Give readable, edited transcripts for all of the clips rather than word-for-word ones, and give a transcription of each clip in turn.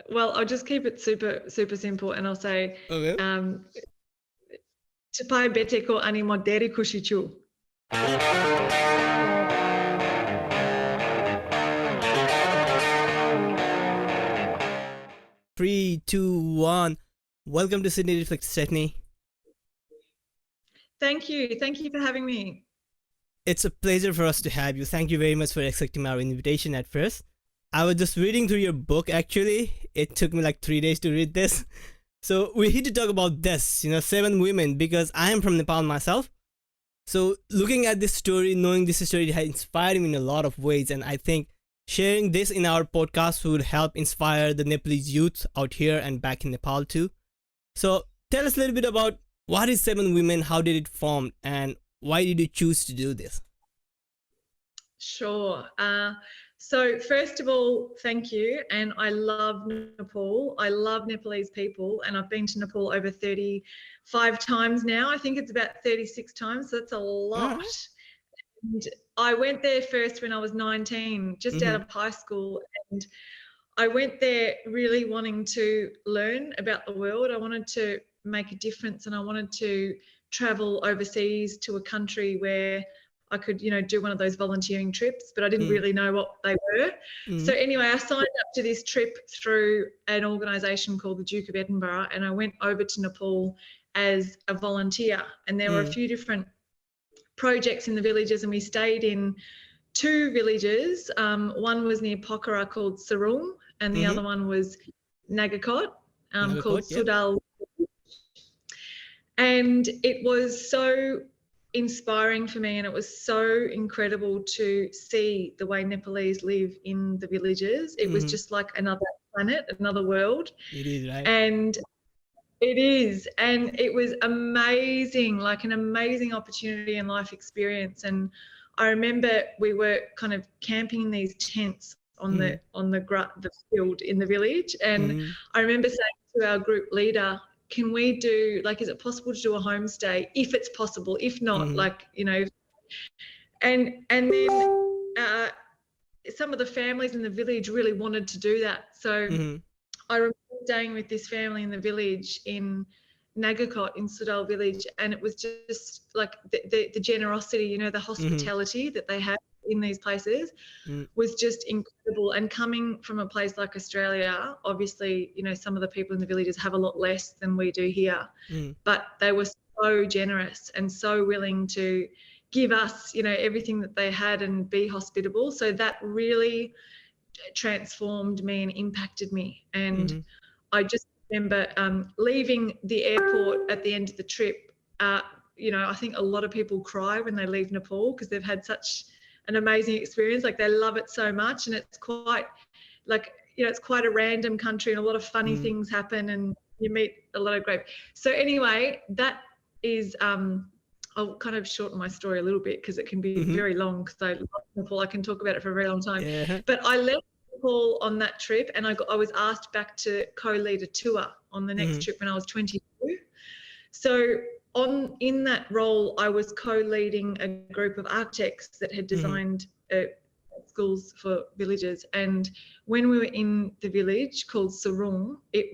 Well, I'll just keep it super simple, and I'll say, Okay. Tupai beteko ani moderi kushichu. 3, 2, 1. Welcome to Sydney Reflect, Stephanie. Thank you. Thank you for having me. It's a pleasure for us to have you. Thank you very much for accepting our invitation at first. I was just reading through your book actually. It took me like 3 days to read this. So we're here to talk about this, 7 women, because I am from Nepal myself. So looking at this story, knowing this story has inspired me in a lot of ways, and I think sharing this in our podcast would help inspire the Nepalese youth out here and back in Nepal too. So tell us a little bit about what is 7 Women, how did it form, and why did you choose to do this? Sure. So first of all, thank you. And I love Nepal. I love Nepalese people, and I've been to Nepal over 35 times now. I think it's about 36 times. So that's a lot. Right. And I went there first when I was 19, just out of high school. And I went there really wanting to learn about the world. I wanted to make a difference, and I wanted to travel overseas to a country where I could, do one of those volunteering trips, but I didn't really know what they were. So anyway, I signed up to this trip through an organisation called the Duke of Edinburgh, and I went over to Nepal as a volunteer. And there were a few different projects in the villages, and we stayed in 2 villages. One was near Pokhara called Sarung, and the other one was Nagakot, called Yep. Sudal. And it was so inspiring for me, and it was so incredible to see the way Nepalese live in the villages. It was just like another planet, another world. It is, right? And it is. And it was amazing, like an amazing opportunity and life experience. And I remember we were kind of camping in these tents on the field in the village. And I remember saying to our group leader, can we do, like, is it possible to do a homestay? If it's possible, if not, and then some of the families in the village really wanted to do that. So I remember staying with this family in the village in Nagakot, in Sudal village, and it was just like the generosity, the hospitality that they have in these places was just incredible. And coming from a place like Australia, obviously, some of the people in the villages have a lot less than we do here, but they were so generous and so willing to give us, everything that they had and be hospitable. So that really transformed me and impacted me. And I just remember leaving the airport at the end of the trip. I think a lot of people cry when they leave Nepal because they've had such an amazing experience. Like, they love it so much, and it's quite it's quite a random country, and a lot of funny things happen, and you meet a lot of great. So anyway, that is I'll kind of shorten my story a little bit because it can be very long, because I love Nepal. I can talk about it for a very long time. Yeah. But I left Nepal on that trip, and I was asked back to co-lead a tour on the next trip when I was 22. So in that role, I was co-leading a group of architects that had designed schools for villages. And when we were in the village called Sarung, it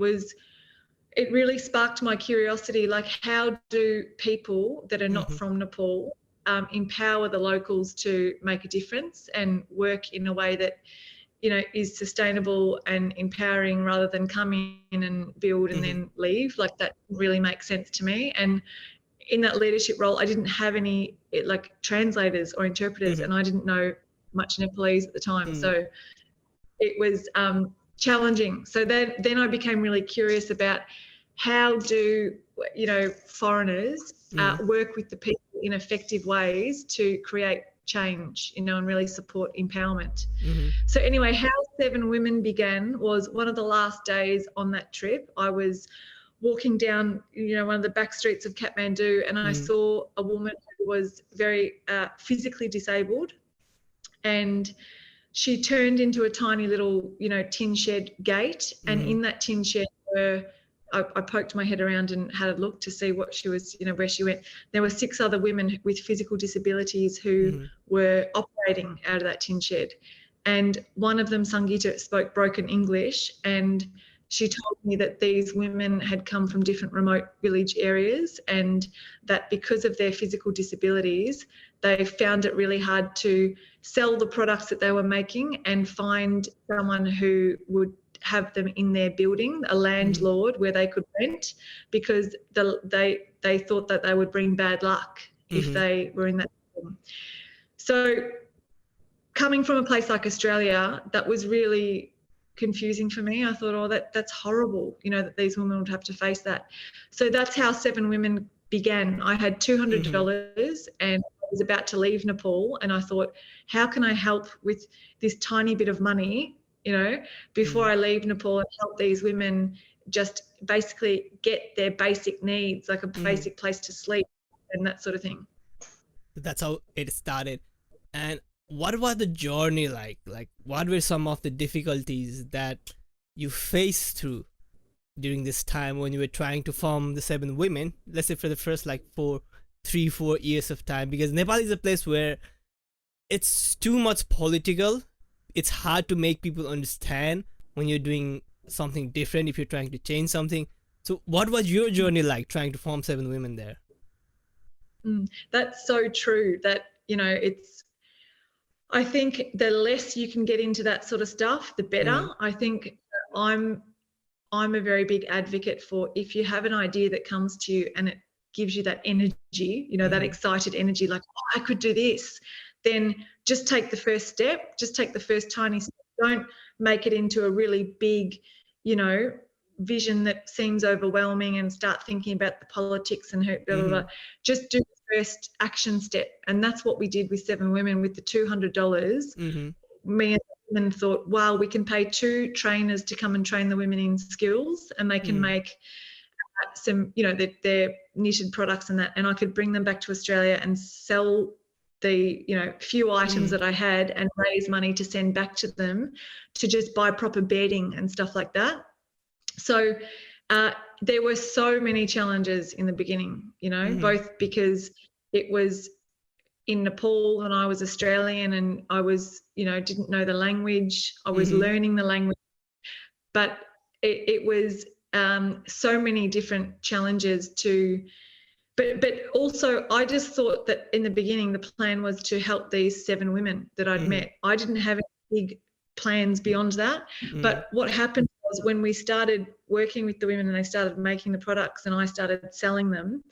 really sparked my curiosity, like, how do people that are not from Nepal empower the locals to make a difference and work in a way that, is sustainable and empowering, rather than come in and build and then leave. Like, that really makes sense to me. And in that leadership role, I didn't have any translators or interpreters, and I didn't know much Nepalese at the time. So it was challenging. So then I became really curious about how do, foreigners work with the people in effective ways to create change, and really support empowerment. So anyway, how 7 Women began was one of the last days on that trip. I was walking down, one of the back streets of Kathmandu, and I saw a woman who was very physically disabled, and she turned into a tiny little, tin shed gate, and in that tin shed I poked my head around and had a look to see what she was, where she went. There were 6 other women with physical disabilities who were operating out of that tin shed. and one of them, Sangita, spoke broken English, and she told me that these women had come from different remote village areas, and that because of their physical disabilities, they found it really hard to sell the products that they were making and find someone who would have them in their building, a landlord where they could rent, because they thought that they would bring bad luck if they were in that building. So coming from a place like Australia, that was really confusing for me. I thought, oh, that's horrible, you know, that these women would have to face that. So that's how Seven Women began. I had $200 and I was about to leave Nepal, and I thought, how can I help with this tiny bit of money, you know, before I leave Nepal, and help these women just basically get their basic needs, like a basic place to sleep and that sort of thing. That's how it started. And what was the journey like? Like, what were some of the difficulties that you faced through during this time when you were trying to form the Seven Women? Let's say for the first like 4 years of time, because Nepal is a place where it's too much political. It's hard to make people understand when you're doing something different, if you're trying to change something. So what was your journey like trying to form Seven Women there? That's so true. That, you know, I think the less you can get into that sort of stuff, the better. I think I'm a very big advocate for, if you have an idea that comes to you and it gives you that energy, you know, that excited energy, like, oh, I could do this, then just take the first step, just take the first tiny step. Don't make it into a really big, you know, vision that seems overwhelming and start thinking about the politics and blah, blah, blah. Just do the first action step. And that's what we did with Seven Women with the $200. Me and the women thought, wow, we can pay 2 trainers to come and train the women in skills, and they can make some, you know, their knitted products and that, and I could bring them back to Australia and sell the, you know, few items that I had and raise money to send back to them to just buy proper bedding and stuff like that. So there were so many challenges in the beginning, you know, both because it was in Nepal and I was Australian and I was, you know, didn't know the language. I was learning the language, but it was so many different challenges to, but also I just thought that in the beginning the plan was to help these 7 women that I'd met. I didn't have any big plans beyond that. But what happened was, when we started working with the women and they started making the products and I started selling them,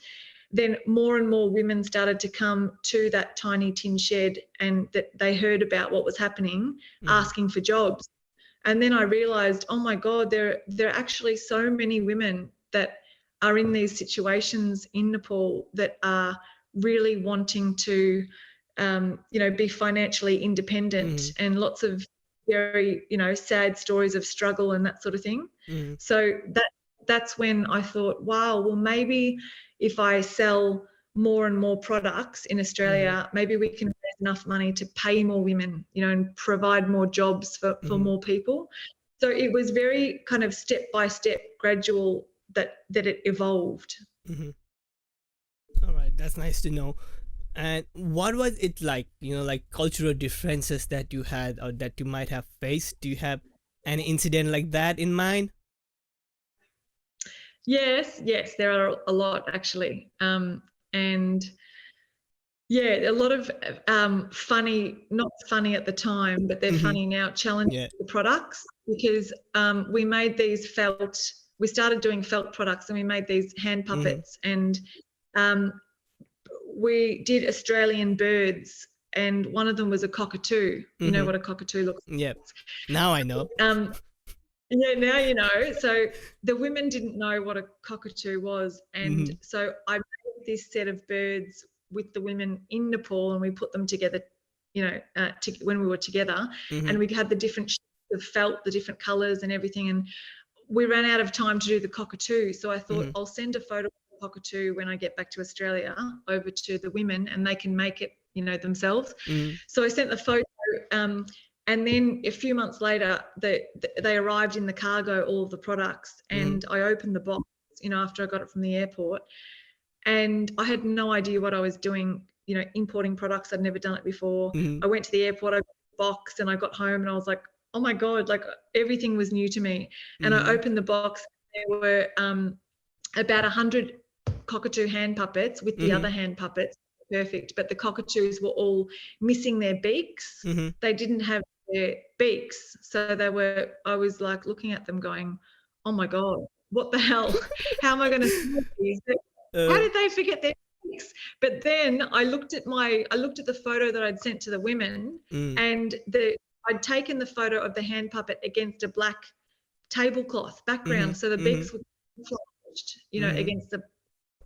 then more and more women started to come to that tiny tin shed, and that they heard about what was happening, asking for jobs. And then I realised, oh my God, there are actually so many women that are in these situations in Nepal that are really wanting to, you know, be financially independent, and lots of very, you know, sad stories of struggle and that sort of thing. So that's when I thought, wow, well, maybe if I sell more and more products in Australia, maybe we can raise enough money to pay more women, you know, and provide more jobs for more people. So it was very kind of step by step, gradual, that it evolved. All right, that's nice to know. And what was it like, you know, like cultural differences that you had or that you might have faced? Do you have an incident like that in mind? Yes, there are a lot actually. And yeah, a lot of funny, not funny at the time, but they're funny now, challenging the products, because we made these we started doing felt products, and we made these hand puppets, and we did Australian birds, and one of them was a cockatoo. You know what a cockatoo looks like? Yep. Now I know. Yeah, now you know. So the women didn't know what a cockatoo was, and so I made this set of birds with the women in Nepal, and we put them together, you know, when we were together, and we had the different shades of felt, the different colours and everything, and we ran out of time to do the cockatoo. So I thought, I'll send a photo of the cockatoo when I get back to Australia over to the women, and they can make it, you know, themselves. So I sent the photo, and then a few months later, they arrived in the cargo, all of the products, and I opened the box, you know, after I got it from the airport, and I had no idea what I was doing, you know, importing products. I'd never done it before. I went to the airport, I got box, and I got home and I was like, oh my God, like everything was new to me. And I opened the box, there were about 100 cockatoo hand puppets with the other hand puppets. Perfect. But the cockatoos were all missing their beaks. They didn't have their beaks. So I was like looking at them going, oh my God, what the hell? How am I going to sell these? How did they forget their beaks? But then I looked at the photo that I'd sent to the women, and I'd taken the photo of the hand puppet against a black tablecloth background. So the beaks were flashed, against the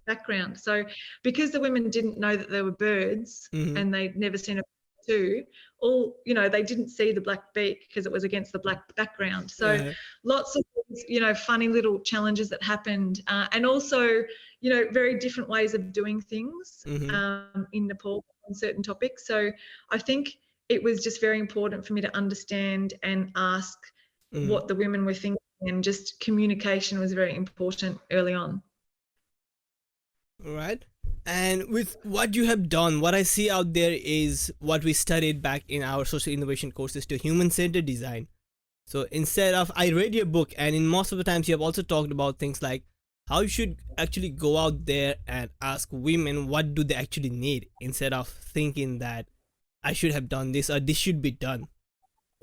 background. So because the women didn't know that they were birds and they'd never seen a cockatoo, they didn't see the black beak because it was against the black background. So lots of funny little challenges that happened, and also very different ways of doing things in Nepal on certain topics. So I think it was just very important for me to understand and ask what the women were thinking, and just communication was very important early on. Right. And with what you have done, what I see out there is what we studied back in our social innovation courses to human-centered design. So instead of, I read your book, and in most of the times you have also talked about things like how you should actually go out there and ask women what do they actually need, instead of thinking that I should have done this or this should be done.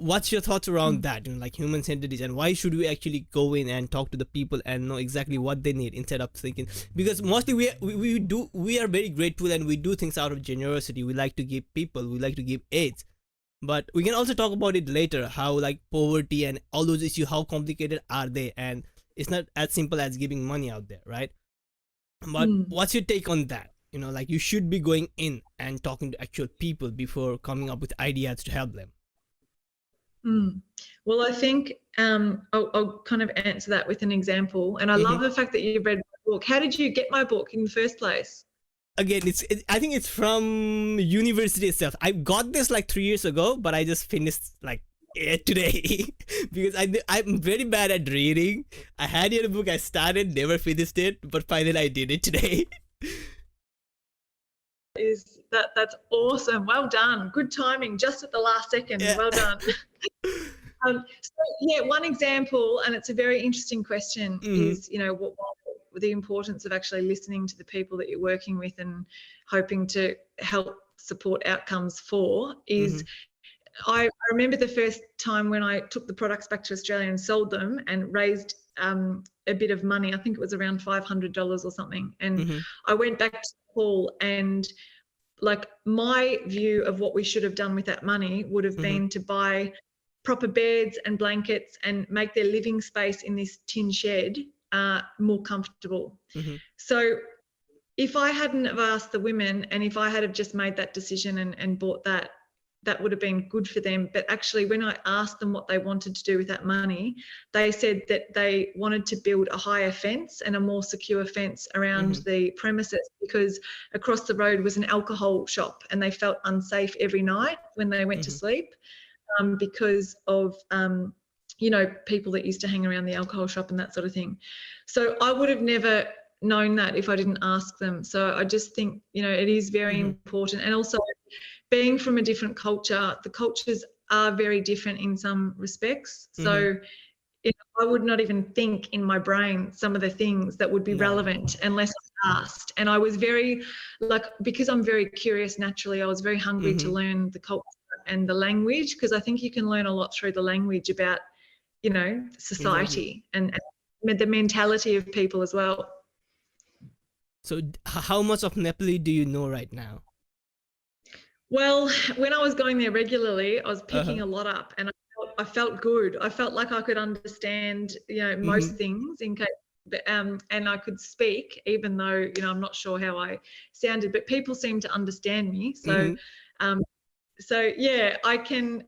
What's your thoughts around that, like human-centered design? Why should we actually go in and talk to the people and know exactly what they need, instead of thinking, because mostly we are very grateful and we do things out of generosity. We like to give people, we like to give aids, but we can also talk about it later, how like poverty and all those issues, how complicated are they, and it's not as simple as giving money out there, right? But what's your take on that? Like you should be going in and talking to actual people before coming up with ideas to help them. Well, I think I'll kind of answer that with an example. And I love the fact that you read my book. How did you get my book in the first place? Again, I think it's from university itself. I got this like 3 years ago, but I just finished like it today because I'm very bad at reading. I had your book, I started, never finished it, but finally I did it today. That's awesome. Well done. Good timing, just at the last second. Yeah. Well done. One example, and it's a very interesting question, is what the importance of actually listening to the people that you're working with and hoping to help support outcomes for is I remember the first time when I took the products back to Australia and sold them and raised a bit of money. I think it was around $500 or something. And I went back to Paul, and like my view of what we should have done with that money would have been to buy proper beds and blankets and make their living space in this tin shed more comfortable. So if I hadn't have asked the women, and if I had have just made that decision and bought that, that would have been good for them. But actually, when I asked them what they wanted to do with that money, they said that they wanted to build a higher fence and a more secure fence around the premises, because across the road was an alcohol shop and they felt unsafe every night when they went to sleep because of, people that used to hang around the alcohol shop and that sort of thing. So I would have never known that if I didn't ask them. So I just think, it is very important. And also, being from a different culture, the cultures are very different in some respects. So I would not even think in my brain some of the things that would be relevant unless I asked. And I was very, because I'm very curious naturally, I was very hungry to learn the culture and the language, because I think you can learn a lot through the language about, society and the mentality of people as well. So how much of Nepali do you know right now? Well, when I was going there regularly, I was picking a lot up, and I felt good. I felt like I could understand, most things in case, and I could speak, even though, I'm not sure how I sounded, but people seemed to understand me. So, I can,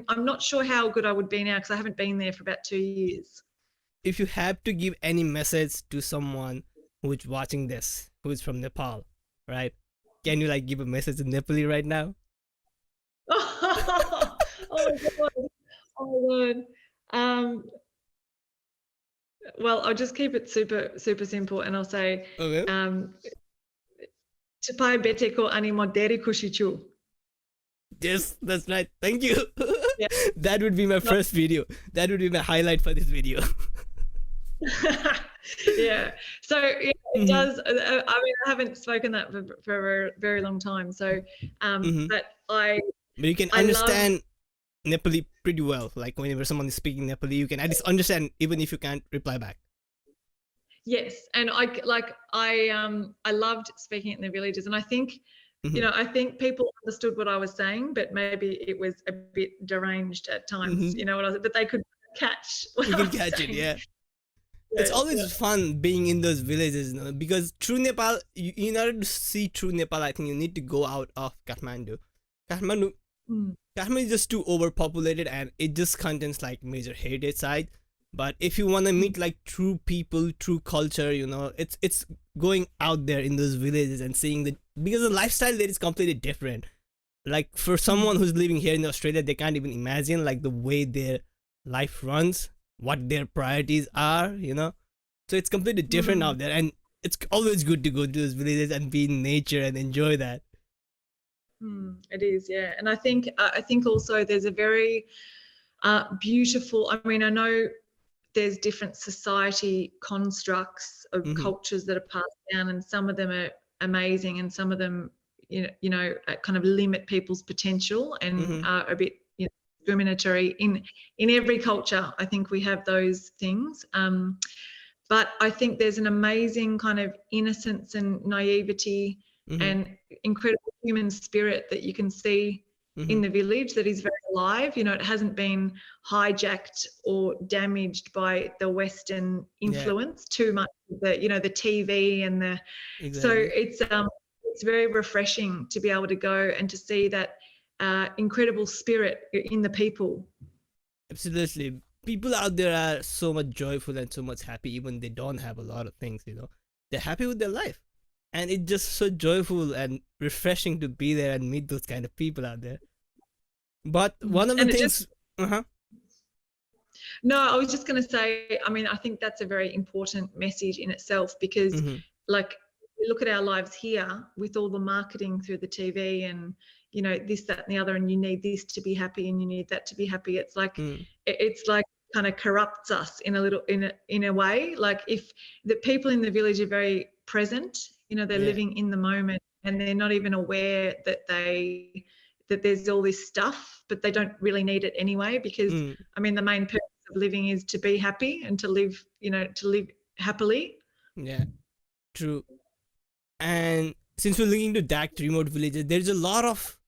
I'm not sure how good I would be now because I haven't been there for about 2 years. If you have to give any message to someone who's watching this, who's from Nepal, right? Can you give a message in Nepali right now? Oh my God. Well, I'll just keep it super, super simple, and I'll say, Chapai bete ko ani mo deri khushi chu. Yes, that's right. Thank you. Yeah. That would be my first video. That would be my highlight for this video. Yeah. So yeah, it Mhm, does. I mean, I haven't spoken that for a very long time. So, mhm. but I But you can I love. understand Nepali pretty well. Like whenever someone is speaking Nepali, you can at least understand even if you can't reply back. Yes, and I loved speaking in the villages, and I think, Mhm, I think people understood what I was saying, but maybe it was a bit deranged at times. mhm. But they could catch what You I can was catch it, saying. yeah. It's Yeah, yeah. always fun being in those villages, because true Nepal, in order to see true Nepal, I think you need to go out of Kathmandu. Kathmandu, Mm, Kathmandu is just too overpopulated and it just contains like major heritage site. But if you want to mm, meet like true people, true culture, it's going out there in those villages and seeing the because the lifestyle there is completely different. Like for mm, someone who's living here in Australia, they can't even imagine like the way their life runs, what their priorities are. So it's completely different mm, out there, and it's always good to go to those villages and be in nature and enjoy that. it is, yeah, and I think also there's a very beautiful. I mean, I know there's different society constructs of Mm-hmm. cultures that are passed down, and some of them are amazing, and some of them, kind of limit people's potential and Mm-hmm. are a bit, discriminatory in every culture. I think we have those things, but I think there's an amazing kind of innocence and naivety Mm-hmm. and incredible human spirit that you can see Mm-hmm. in the village that is very alive. It hasn't been hijacked or damaged by the Western Yeah, influence too much. The TV and so exactly. it's very refreshing to be able to go and to see that incredible spirit in the people. Absolutely. People out there are so much joyful and so much happy, even they don't have a lot of things. They're happy with their life, and it's just so joyful and refreshing to be there and meet those kind of people out there. But one of the And it just things, uh-huh. No, I was just going to say, I mean, I think that's a very important message in itself because, Mm-hmm. like, we look at our lives here with all the marketing through the TV and, this, that, and the other, and you need this to be happy and you need that to be happy. It's like, Mm, it's like kind of corrupts us in a way. Like, if the people in the village are very present, they're yeah. living in the moment and they're not even aware that there's all this stuff, but they don't really need it anyway because, Mm, I mean, the main purpose of living is to be happy and to live happily. yeah. True. And since we're looking to that remote villages, there's a lot of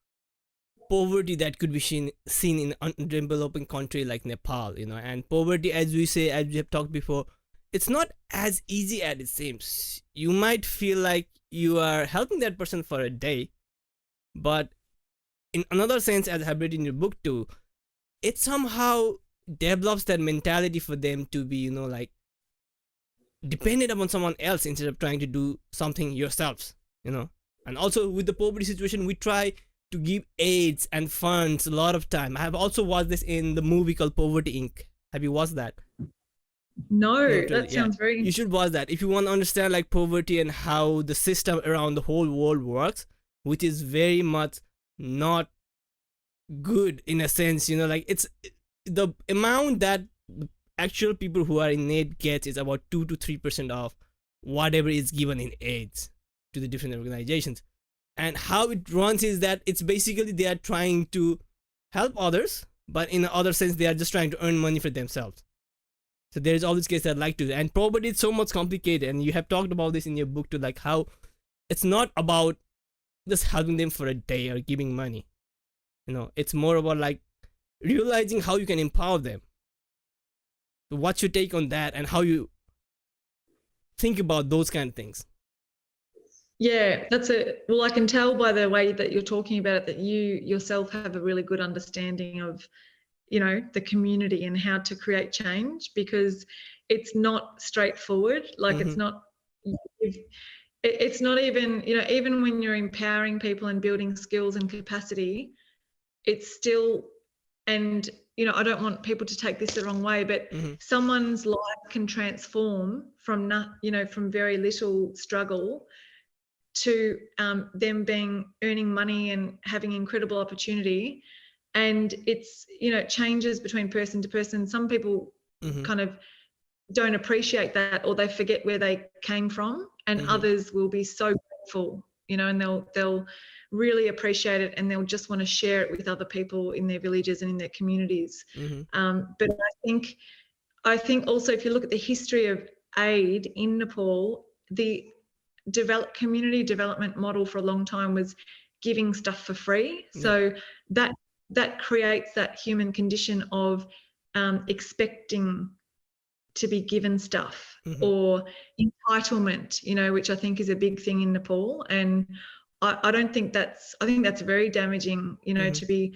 poverty that could be seen in undeveloping country like Nepal. And poverty, as we say, as we have talked before, it's not as easy as it seems. You might feel like you are helping that person for a day, but in another sense, as I have read in your book too, it somehow develops that mentality for them to be, like dependent upon someone else instead of trying to do something yourselves. And also with the poverty situation, we try to give aids and funds a lot of time. I have also watched this in the movie called Poverty Inc. Have you watched that? No, Not really. that Yeah, sounds very you should watch that if you want to understand like poverty and how the system around the whole world works, which is very much not good in a sense. Like it's the amount that the actual people who are in need gets is about 2 to 3% of whatever is given in aids to the different organizations. And how it runs is that it's basically they are trying to help others, but in the other sense they are just trying to earn money for themselves. So there is all these cases I'd like to, and poverty is so much complicated, and you have talked about this in your book too, like how it's not about just helping them for a day or giving money. It's more about like realizing how you can empower them. So what's your take on that, and how you think about those kind of things? Yeah, well, I can tell by the way that you're talking about it that you yourself have a really good understanding of, the community and how to create change because it's not straightforward. Like Mm-hmm. it's not even, even when you're empowering people and building skills and capacity, it's still, and, I don't want people to take this the wrong way, but Mm-hmm. someone's life can transform from from very little struggle to them earning money and having incredible opportunity. And it's, you know, it changes between person to person. Some people kind of don't appreciate that, or they forget where they came from, and others will be so grateful, you know, and they'll really appreciate it, and they'll just want to share it with other people in their villages and in their communities. But I think also, if you look at the history of aid in Nepal, the community development model for a long time was giving stuff for free. So that creates that human condition of expecting to be given stuff, or entitlement, you know, which I think is a big thing in Nepal. And I don't think I think that's very damaging, you know, to be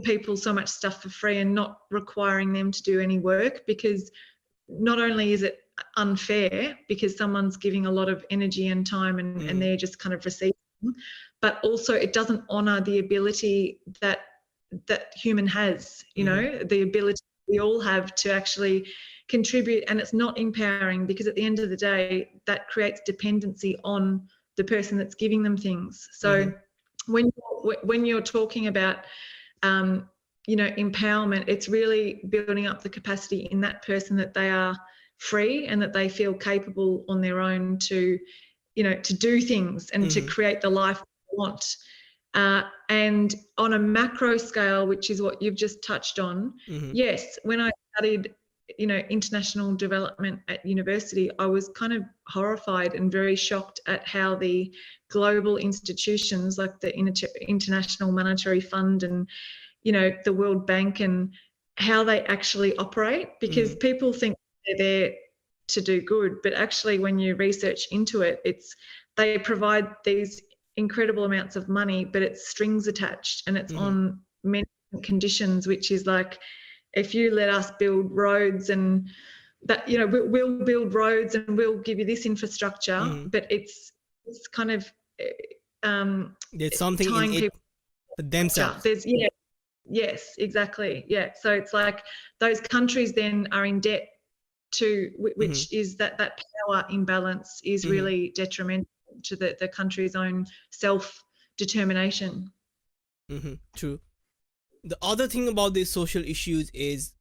people so much stuff for free and not requiring them to do any work, because not only is it unfair because someone's giving a lot of energy and time and they're just kind of receiving, but also it doesn't honour the ability that human has, you know, the ability we all have to actually contribute. And it's not empowering, because at the end of the day, that creates dependency on the person that's giving them things. So when you're talking about you know, empowerment, it's really building up the capacity in that person that they are free and that they feel capable on their own to, you know, to do things and to create the life they want. And on a macro scale, which is what you've just touched on, yes, when I studied, you know, international development at university, I was kind of horrified and very shocked at how the global institutions like the International Monetary Fund and, you know, the World Bank, and how they actually operate, because people think they're there to do good, but actually when you research into it, they provide these incredible amounts of money, but it's strings attached, and it's on many conditions, which is like, if you let us build roads and that, you know, we'll build roads and we'll give you this infrastructure, but it's kind of there's something in it for themselves. Yes, exactly. Yeah. So it's like those countries then are in debt to, which is that power imbalance is really detrimental to the country's own self-determination. True. The other thing about these social issues is,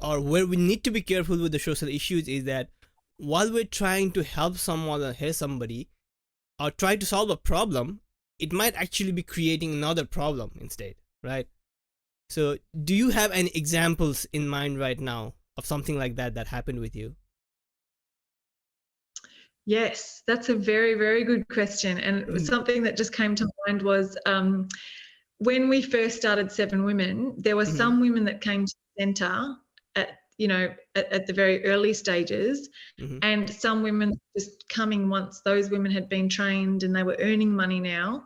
or where we need to be careful with the social issues, is that while we're trying to help someone or help somebody or try to solve a problem, it might actually be creating another problem instead, right? So do you have any examples in mind right now of something like that happened with you? Yes, that's a very, very good question. And something that just came to mind was when we first started Seven Women, there were some women that came to the centre at the very early stages, and some women just coming once those women had been trained and they were earning money now.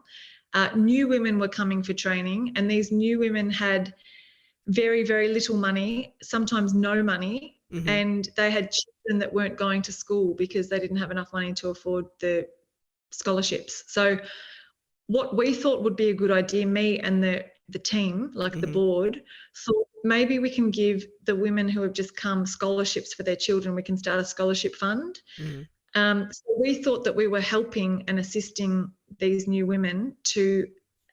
New women were coming for training, and these new women had very, very little money, sometimes no money, and they had children that weren't going to school because they didn't have enough money to afford the scholarships. So what we thought would be a good idea, me and the team, like the board, thought maybe we can give the women who have just come scholarships for their children. We can start a scholarship fund. So we thought that we were helping and assisting these new women to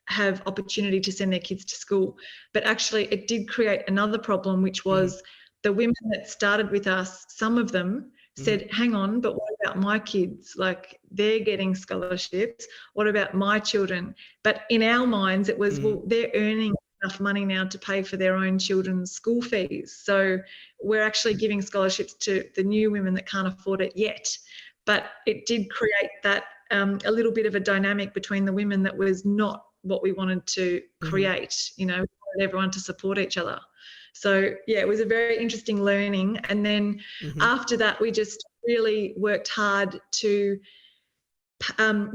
have opportunity to send their kids to school. But actually it did create another problem, which was the women that started with us, some of them said, hang on, but what about my kids? Like, they're getting scholarships. What about my children? But in our minds, it was, well, they're earning enough money now to pay for their own children's school fees. So we're actually giving scholarships to the new women that can't afford it yet. But it did create that a little bit of a dynamic between the women that was not what we wanted to create. You know, we wanted everyone to support each other. So, yeah, it was a very interesting learning. And then after that, we just really worked hard to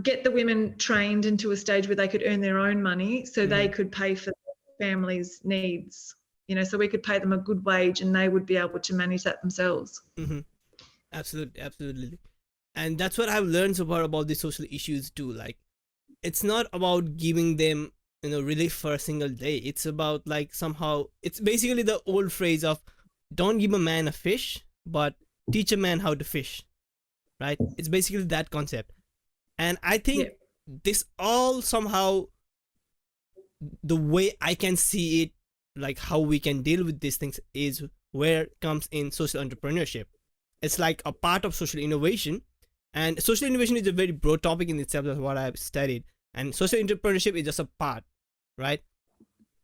get the women trained into a stage where they could earn their own money, so they could pay for their families' needs, you know, so we could pay them a good wage and they would be able to manage that themselves. Absolutely. And that's what I've learned so far about the social issues too. Like, it's not about giving them, you know, relief for a single day. It's about, like, somehow, it's basically the old phrase of, don't give a man a fish, but teach a man how to fish, right? It's basically that concept. And I think this all somehow, the way I can see it, like how we can deal with these things, is where comes in social entrepreneurship. It's like a part of social innovation, and social innovation is a very broad topic in itself. That's what I've studied, and social entrepreneurship is just a part, right?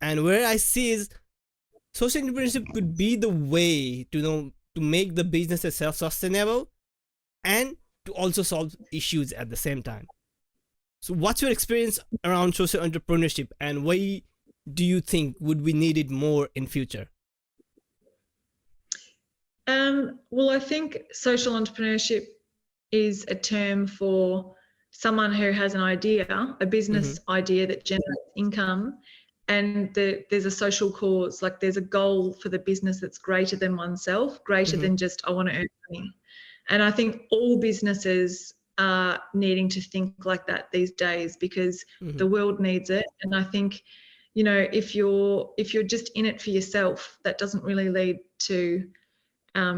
And where I see is social entrepreneurship could be the way to to make the business self-sustainable and to also solve issues at the same time. So what's your experience around social entrepreneurship, and why do you think would we need it more in future? Well, I think social entrepreneurship is a term for someone who has an idea, a business idea that generates income, and there's a social cause, like there's a goal for the business that's greater than oneself, greater than just, I want to earn money. And I think all businesses are needing to think like that these days, because the world needs it. And I think, you know, if you're just in it for yourself, that doesn't really lead to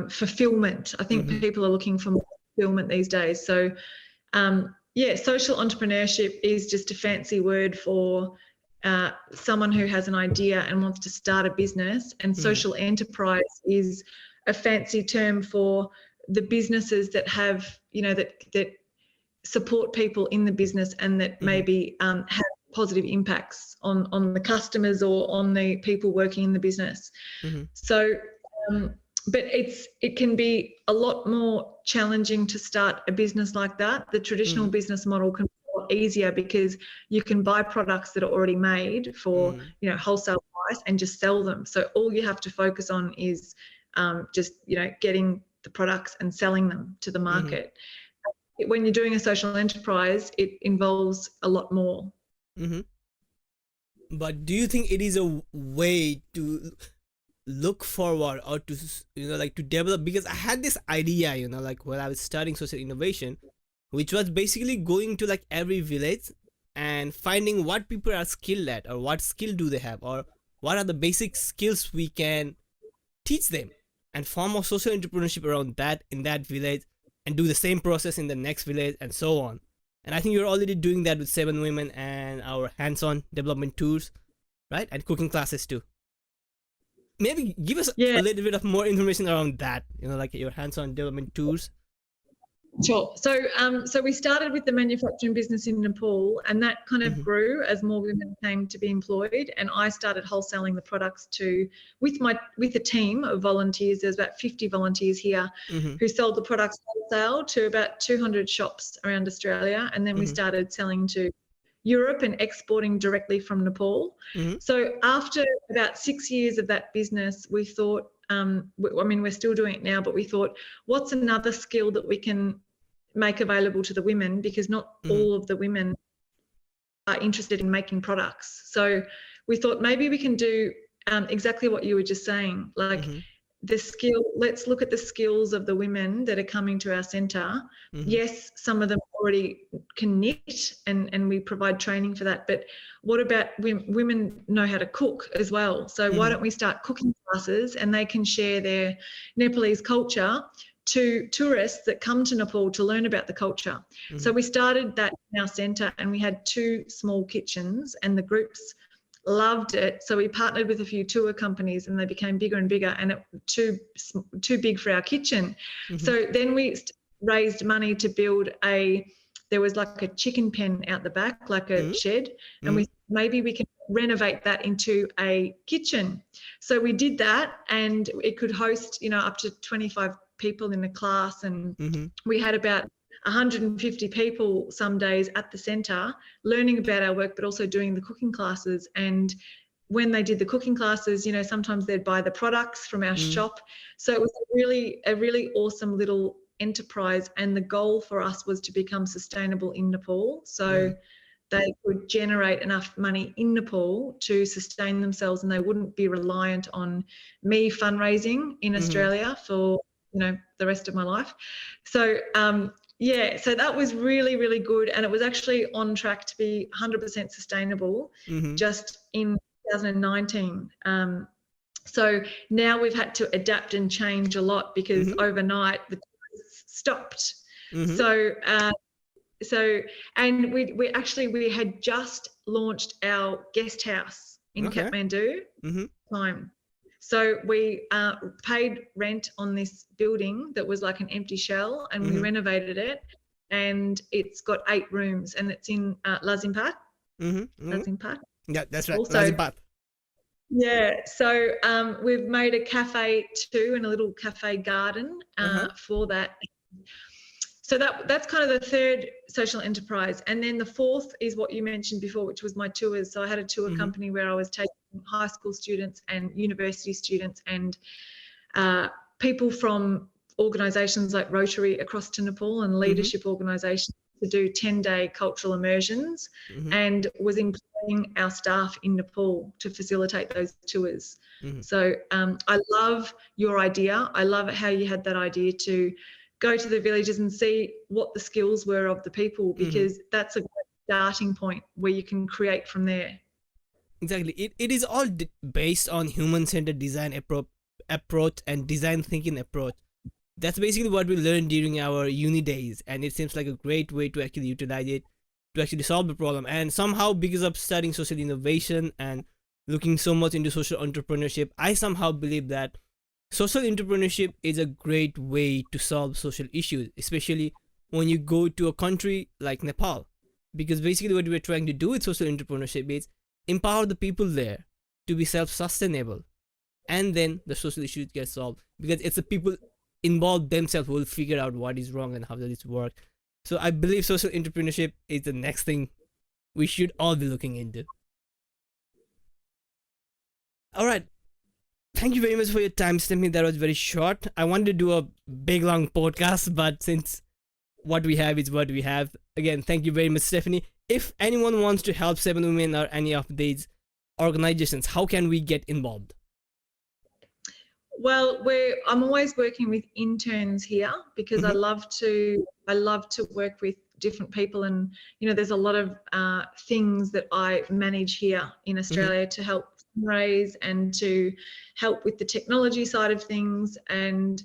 fulfillment. I think people are looking for more fulfillment these days. So yeah, social entrepreneurship is just a fancy word for someone who has an idea and wants to start a business, and social enterprise is a fancy term for the businesses that have, you know, that support people in the business and that maybe have positive impacts on the customers or on the people working in the business. So but it can be a lot more challenging to start a business like that. The traditional business model can be a lot easier because you can buy products that are already made for you know, wholesale price and just sell them. So all you have to focus on is just, you know, getting the products and selling them to the market. When you're doing a social enterprise, it involves a lot more. But do you think it is a way to look forward, or to, you know, like to develop? Because I had this idea, you know, like when I was studying social innovation, which was basically going to like every village and finding what people are skilled at, or what skill do they have, or what are the basic skills we can teach them, and form a social entrepreneurship around that in that village, and do the same process in the next village, and so on. And I think you're already doing that with 7 Women and our hands-on development tours, right? And cooking classes too. Maybe give us a little bit of more information around that, you know, like your hands-on development tours. Sure. So we started with the manufacturing business in Nepal, and that kind of grew as more women came to be employed. And I started wholesaling the products with a team of volunteers. There's about 50 volunteers here who sold the products wholesale to about 200 shops around Australia. And then we started selling to Europe and exporting directly from Nepal. So after about 6 years of that business, we thought, I mean, we're still doing it now, but we thought, what's another skill that we can make available to the women, because not all of the women are interested in making products. So we thought maybe we can do exactly what you were just saying, like let's look at the skills of the women that are coming to our centre. Yes, some of them already can knit, and we provide training for that, but what about women know how to cook as well? So why don't we start cooking classes, and they can share their Nepalese culture to tourists that come to Nepal to learn about the culture. So we started that in our centre, and we had 2 small kitchens, and the groups loved it. So we partnered with a few tour companies, and they became bigger and bigger, and it too big for our kitchen. So then we raised money to build there was like a chicken pen out the back, like a shed, and maybe we can renovate that into a kitchen. So we did that, and it could host, you know, up to 25 people in the class, and we had about 150 people some days at the centre learning about our work, but also doing the cooking classes. And when they did the cooking classes, you know, sometimes they'd buy the products from our shop. So it was a really awesome little enterprise, and the goal for us was to become sustainable in Nepal. So they could generate enough money in Nepal to sustain themselves, and they wouldn't be reliant on me fundraising in Australia for, you know, the rest of my life. So yeah, so that was really, really good, and it was actually on track to be 100% sustainable just in 2019. So now we've had to adapt and change a lot, because overnight the tourists stopped. So So, and we had just launched our guest house in Kathmandu time. So we paid rent on this building that was like an empty shell, and we renovated it, and it's got 8 rooms, and it's in Lazimpat. Lazimpat. Yeah, that's right. Also, Lazimpat. Yeah, so we've made a cafe too, and a little cafe garden for that. So that's kind of the third social enterprise. And then the fourth is what you mentioned before, which was my tours. So I had a tour company where I was taking high school students and university students and people from organisations like Rotary across to Nepal and leadership organisations to do 10-day cultural immersions, and was employing our staff in Nepal to facilitate those tours. So I love your idea. I love how you had that idea to go to the villages and see what the skills were of the people, because that's a great starting point where you can create from there. Exactly. It is all based on human-centered design approach and design thinking approach. That's basically what we learned during our uni days, and it seems like a great way to actually utilize it to actually solve the problem. And somehow, because of studying social innovation and looking so much into social entrepreneurship, I somehow believe that social entrepreneurship is a great way to solve social issues, especially when you go to a country like Nepal. Because basically what we're trying to do with social entrepreneurship is empower the people there to be self-sustainable. And then the social issues get solved, because it's the people involved themselves who will figure out what is wrong and how does it work. So I believe social entrepreneurship is the next thing we should all be looking into. Alright. Thank you very much for your time, Stephanie. That was very short. I wanted to do a big long podcast, but since what we have is what we have. Again, thank you very much, Stephanie. If anyone wants to help Seven Women or any of these organizations, how can we get involved? Well, I'm always working with interns here, because I love to work with different people, and there's a lot of things that I manage here in Australia to help raise and to help with the technology side of things. And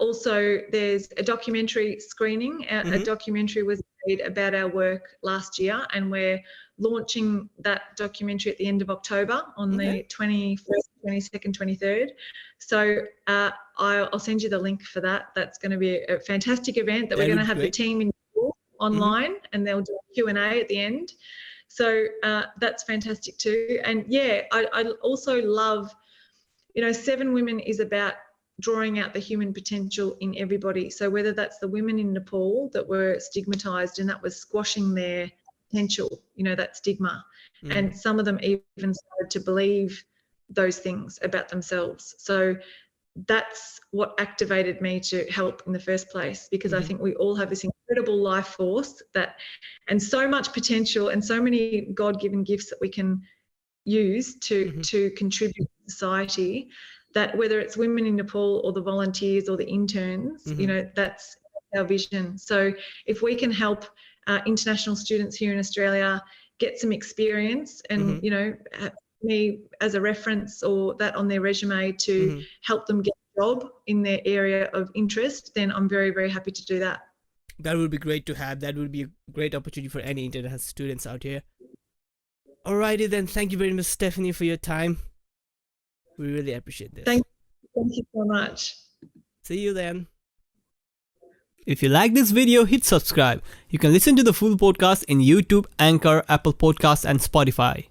also there's a documentary screening. A documentary was made about our work last year, and we're launching that documentary at the end of October on the 21st, 22nd, 23rd. So I'll send you the link for that. That's going to be a fantastic event that we're going to have the team in online, and they'll do a Q&A at the end. So that's fantastic too. And yeah, I also love, Seven Women is about drawing out the human potential in everybody. So whether that's the women in Nepal that were stigmatized, and that was squashing their potential, that stigma. And some of them even started to believe those things about themselves. So that's what activated me to help in the first place, because I think we all have this incredible life force and so much potential and so many God-given gifts that we can use to contribute to society, that whether it's women in Nepal or the volunteers or the interns, that's our vision. So if we can help international students here in Australia get some experience and, me as a reference or that on their resume to help them get a job in their area of interest, then I'm very, very happy to do that. That would be great to have. That would be a great opportunity for any international students out here. Alrighty then, thank you very much, Stephanie, for your time. We really appreciate this. Thank you so much. See you then. If you like this video, hit subscribe. You can listen to the full podcast in YouTube, Anchor, Apple Podcasts and Spotify.